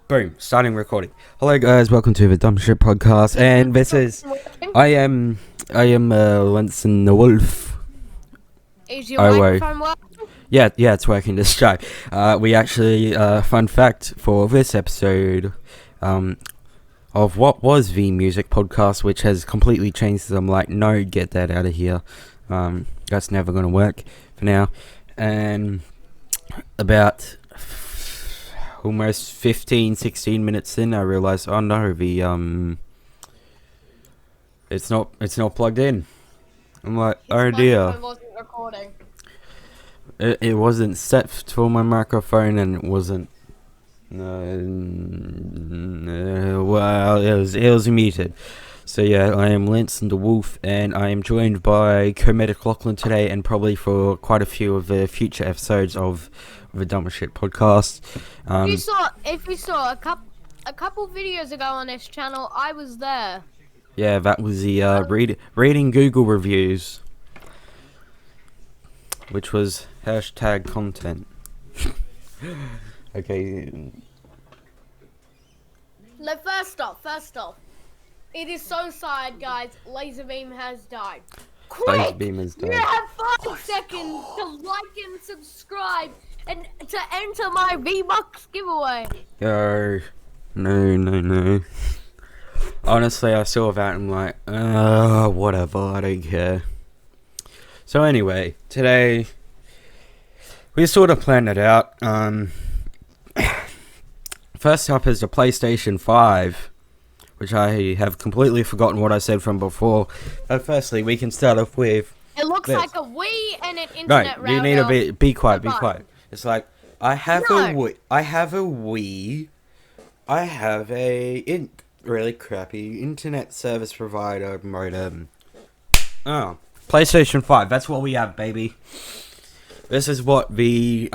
Boom, starting recording. Hello guys, welcome to the Dumb Shit Podcast, and this is I am Winston the Wolf. Is your Oh wait. microphone working? Yeah, it's working this time. We actually fun fact for this episode of what was the music podcast, which has completely changed. I'm like, no, get that out of here. That's never gonna work for now. And about almost 15-16 minutes in, I realized, oh no, the it's not plugged in. I'm like, oh dear, Microphone wasn't recording. it wasn't set for my microphone, and it wasn't well, it was muted. So yeah, I am Lance and the Wolf, and I am joined by Comedic Lachlan today, and probably for quite a few of the future episodes of the Dumb Shit Podcast. If you saw a couple videos ago on this channel, I was there. Yeah, that was the reading Google reviews, which was hashtag content. Okay. No, first off, it is so sad, guys. Laserbeam has died. Quick! Laserbeam has died. You have 5 seconds to like and subscribe and to enter my V-Bucks giveaway. Yo, no. Honestly, I saw that and I'm like, whatever, I don't care. So anyway, today we sort of planned it out. First up is the PlayStation 5, which I have completely forgotten what I said from before. But firstly, we can start off with It looks this. like a Wii and an internet router. You need to be quiet. Goodbye. It's like I have a Wii. I have a really crappy internet service provider modem. Oh, PlayStation 5. That's what we have, baby. This is what the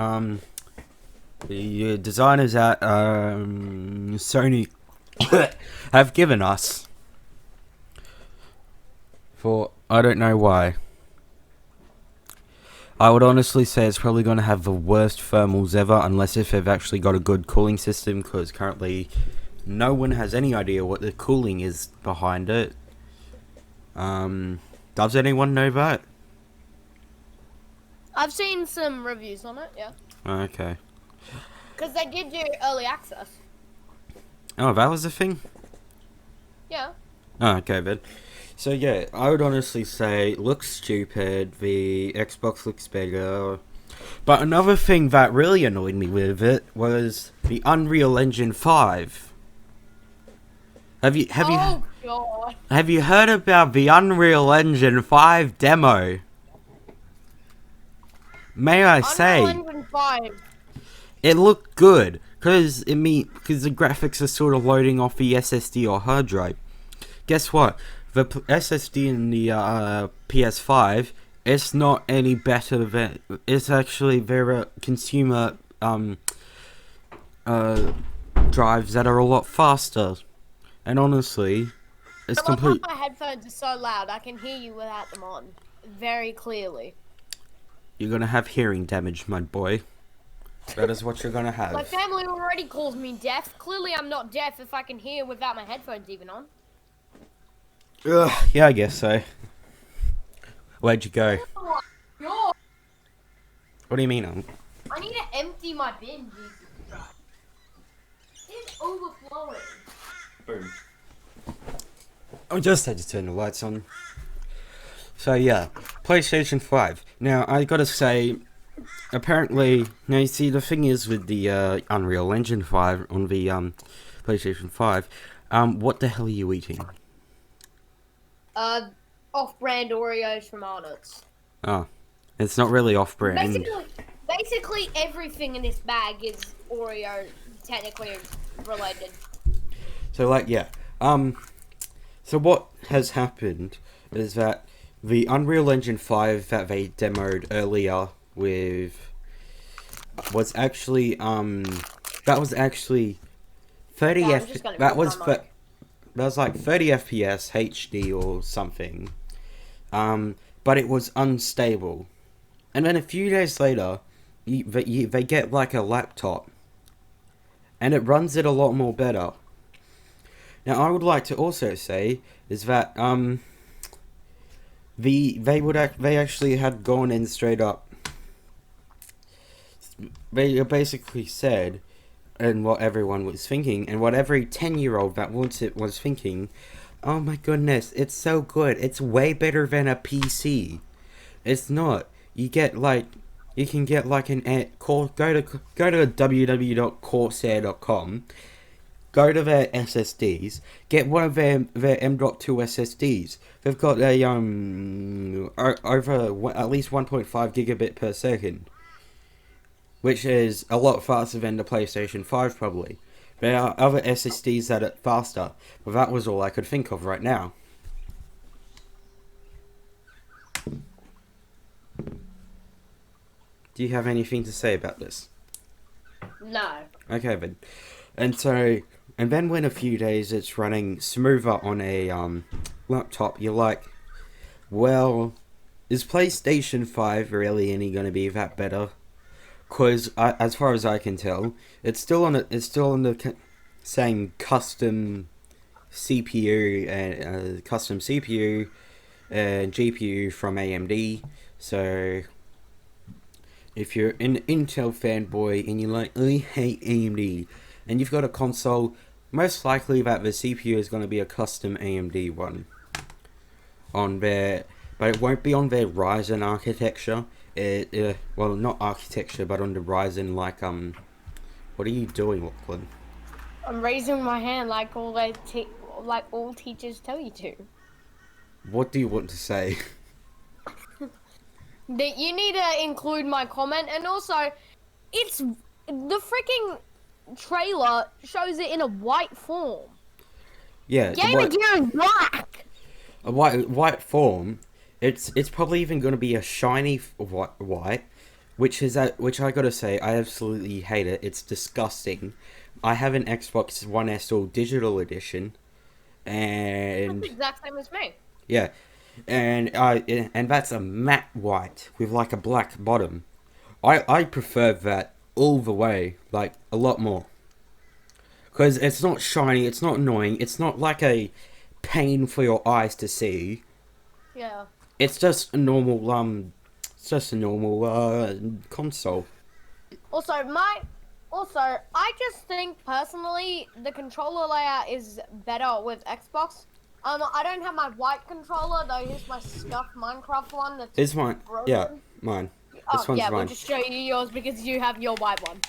designers at Sony have given us. For I don't know why. I would honestly say it's probably going to have the worst thermals ever, unless if they've actually got a good cooling system, because currently no one has any idea what the cooling is behind it. Does anyone know that? I've seen some reviews on it, yeah. Okay. Because they give you early access. Oh, that was the thing? Yeah. Oh, okay, then. So yeah, I would honestly say it looks stupid, the Xbox looks better. But another thing that really annoyed me with it was the Unreal Engine 5. Have you God. have you heard about the Unreal Engine 5 demo? May I say, Unreal Engine 5. it looked good, because the graphics are sort of loading off the SSD or hard drive. Guess what? The SSD in the PS5, it's not any better than... It's actually their consumer drives that are a lot faster. And honestly, it's complete... My headphones are so loud, I can hear you without them on. Very clearly. You're gonna have hearing damage, my boy. That is what you're gonna have. My family already calls me deaf. Clearly I'm not deaf if I can hear without my headphones even on. Ugh, yeah, I guess so. Where'd you go? Oh my God. What do you mean? I need to empty my bin, Jesus Christ. It's overflowing. Boom. I just had to turn the lights on. So yeah, PlayStation 5. Now, I gotta say, apparently... Now, you see, the thing is with the Unreal Engine 5 on the PlayStation 5, what the hell are you eating? Off-brand Oreos from Arnott's. Oh, it's not really off-brand. Basically everything in this bag is Oreo technically related. So, like, yeah. So what has happened is that the Unreal Engine 5 that they demoed earlier with was actually, that was actually 30 that was like 30 FPS HD or something. But it was unstable. And then a few days later, they get like a laptop and it runs it a lot more better. Now, I would like to also say is that they actually had gone in straight up. They basically said, and what everyone was thinking, and what every 10-year-old that wants it was thinking, oh my goodness, it's so good. It's way better than a PC. It's not. You can get like go to www.corsair.com, go to their SSDs, get one of their M.2 SSDs. They've got a over at least 1.5 gigabit per second, which is a lot faster than the PlayStation 5 probably. There are other SSDs that are faster, but that was all I could think of right now. Do you have anything to say about this? No. Okay then. And then when a few days it's running smoother on a laptop, you're like, well, is PlayStation 5 really any going to be that better? Because as far as I can tell, it's still on the same custom CPU and GPU from AMD. So if you're an Intel fanboy and you're like, I hate AMD, and you've got a console, most likely that the CPU is going to be a custom AMD one on there, but it won't be on their Ryzen architecture. Well, not architecture, but on the Ryzen, like, what are you doing, Lachlan? I'm raising my hand like all teachers tell you to. What do you want to say? That you need to include my comment, and also, it's the freaking trailer shows it in a white form. Yeah, Game of Gear is black. A white form. It's probably even going to be a shiny white, which I gotta say, I absolutely hate it. It's disgusting. I have an Xbox One S All Digital Edition, and That's the exact same as me. yeah, and that's a matte white with like a black bottom. I prefer that all the way, like a lot more, because it's not shiny, it's not annoying, it's not like a pain for your eyes to see. Yeah. It's just a normal console. Also, I just think personally the controller layout is better with Xbox. I don't have my white controller though. Here's my scuffed Minecraft one. It's mine. Broken. Yeah, mine. This one's mine. We'll just show you yours because you have your white one.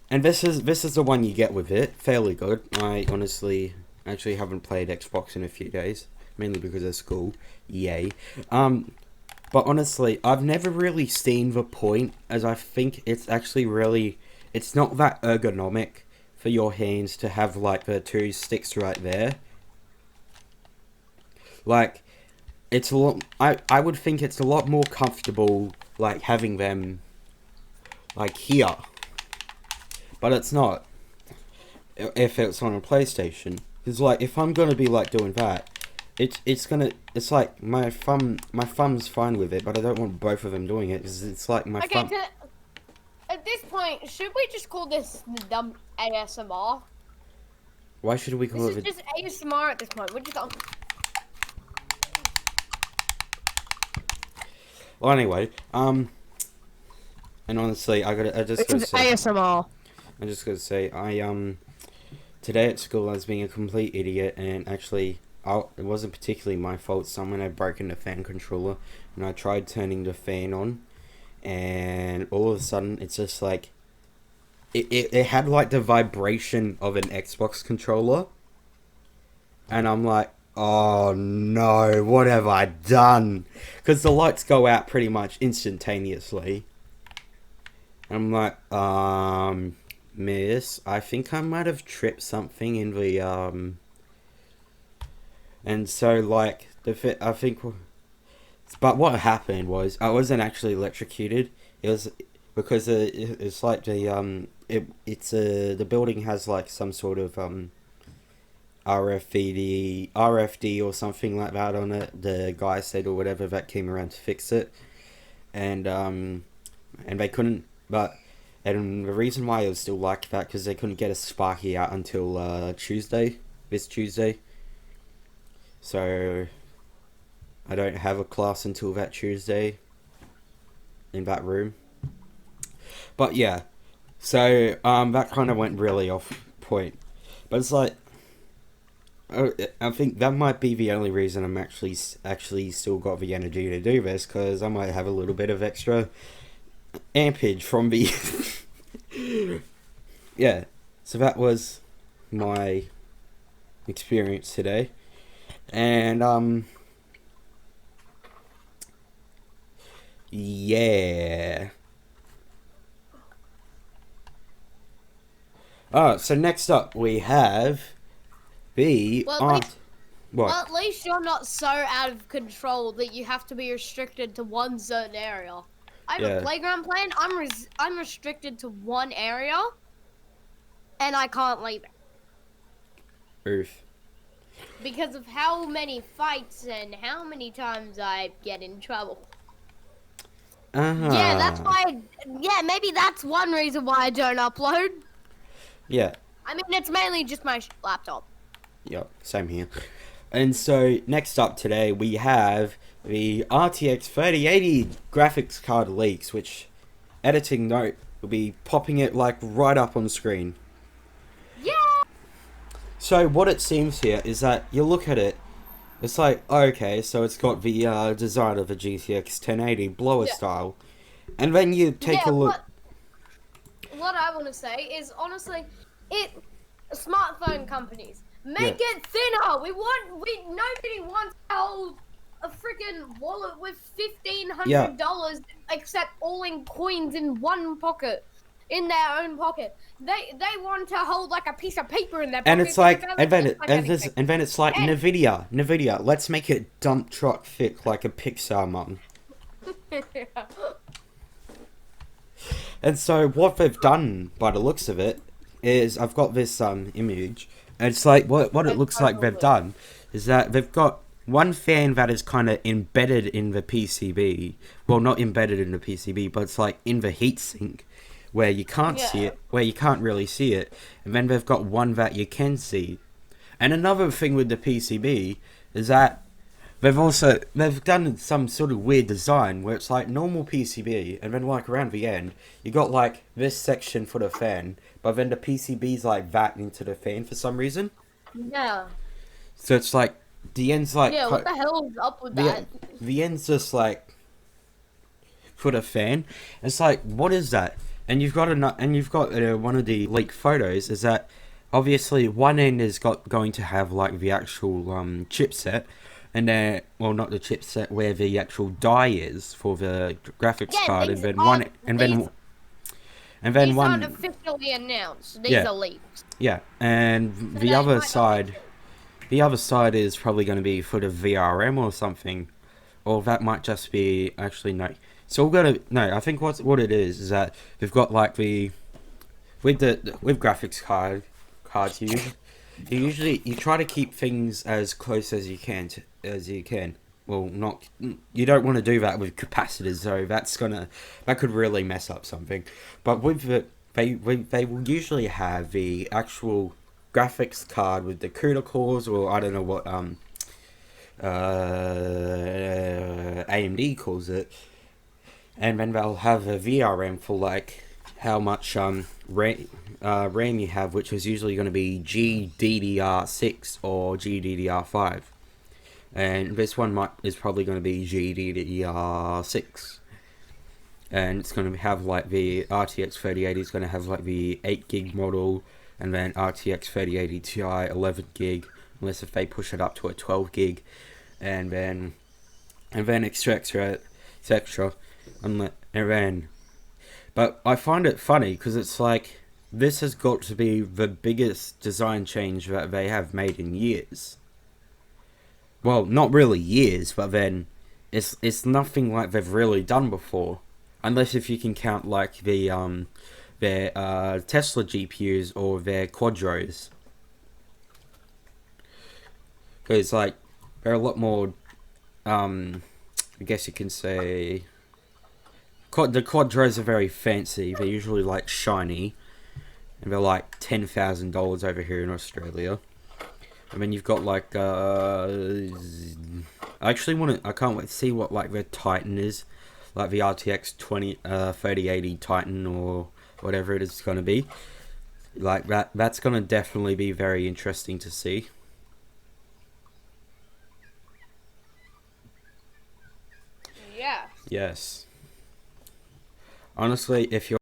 And this is the one you get with it. Fairly good. I honestly actually haven't played Xbox in a few days, mainly because of school. Yay. But honestly, I've never really seen the point, as I think it's actually really, it's not that ergonomic for your hands to have like the two sticks right there. Like, it's a lot, I would think it's a lot more comfortable like having them like here. But it's not. If it's on a PlayStation. Because like, if I'm gonna be like doing that, it's like my thumb's fine with it, but I don't want both of them doing it because it's like my thumb. At this point, should we just call this the dumb ASMR? Why should we call This it? is just ASMR at this point. We're just Well, anyway, and honestly, I just gotta say, ASMR. I just gotta say, today at school I was being a complete idiot, and actually, it wasn't particularly my fault. Someone had broken the fan controller, and I tried turning the fan on, and all of a sudden, it's just like, it had like the vibration of an Xbox controller, and I'm like, oh no, what have I done? Because the lights go out pretty much instantaneously. I'm like, miss, I think I might have tripped something in the, and so, like, I think, but what happened was, I wasn't actually electrocuted. It was, because it's like the, the building has, like, some sort of, RFD or something like that on it. The guy said, or whatever, that came around to fix it. And they couldn't, but And the reason why it was still like that because they couldn't get a Sparky out until Tuesday, this Tuesday. So I don't have a class until that Tuesday in that room. But yeah, so that kind of went really off point. But it's like, I think that might be the only reason I'm actually still got the energy to do this, because I might have a little bit of extra ampage from the yeah. So that was my experience today, and yeah. So next up we have the Well, what? at least you're not so out of control that you have to be restricted to one certain area. I have a playground plan. I'm restricted to one area, and I can't leave it. Oof. Because of how many fights and how many times I get in trouble. Yeah, that's why. Yeah, maybe that's one reason why I don't upload. Yeah. I mean, it's mainly just my laptop. Yep, same here. And so next up today we have the RTX 3080 graphics card leaks, which editing note will be popping it like right up on screen. Yeah. So what it seems here is that you look at it, it's like, okay, so it's got the design of a GTX 1080 blower style, and then you take a look. What I want to say is, honestly, smartphone companies, make it thinner. Nobody wants to hold a freaking wallet with $1,500 except all in coins in one pocket, in their own pocket. They want to hold like a piece of paper in their pocket. And it's like, and then it's like Nvidia, let's make it dump truck thick like a Pixar mum. And so what they've done, by the looks of it, is I've got this image, and it's like what it looks like they've done is that they've got one fan that is kind of embedded in the PCB. Well, not embedded in the PCB, but it's like in the heatsink, where you can't see it, where you can't really see it, and then they've got one that you can see. And another thing with the PCB is that they've done some sort of weird design where it's like normal PCB, and then like around the end you got like this section for the fan, but then the PCB's like that into the fan for some reason. Yeah. So it's like the end's like, yeah, what the hell is up with that? The end's just like for the fan. It's like, what is that? And you've got one of the leaked photos is that obviously one end is going to have like the actual chipset. And then, well, not the chipset, where the actual die is for the graphics card, and then these aren't officially announced. These are leaks. Yeah, and so the other side is probably going to be for the VRM or something, or that might just be actually no. So I think what it is that we've got like with graphics cards you try to keep things as close as you can. Well, you don't want to do that with capacitors, though. That could really mess up something. But they will usually have the actual graphics card with the CUDA cores, or I don't know what AMD calls it, and then they'll have a VRM for like how much RAM you have, which is usually going to be GDDR6 or GDDR5, and this one is probably going to be GDDR6, and it's going to have like the RTX 3080 is going to have like the 8 gig model, and then RTX 3080 Ti 11 gig, unless if they push it up to a 12 gig, and then etc. But I find it funny because it's like, this has got to be the biggest design change that they have made in years. Well, not really years, but then it's nothing like they've really done before, unless if you can count like their Tesla GPUs or their Quadros. Because like they're a lot more, I guess you can say, The Quadros are very fancy. They're usually like shiny, and they're like $10,000 over here in Australia. And then you've got like I actually want to. I can't wait to see what like their Titan is, like the RTX 3080 Titan or whatever it is going to be. Like that's going to definitely be very interesting to see. Yeah. Yes. Honestly, if you're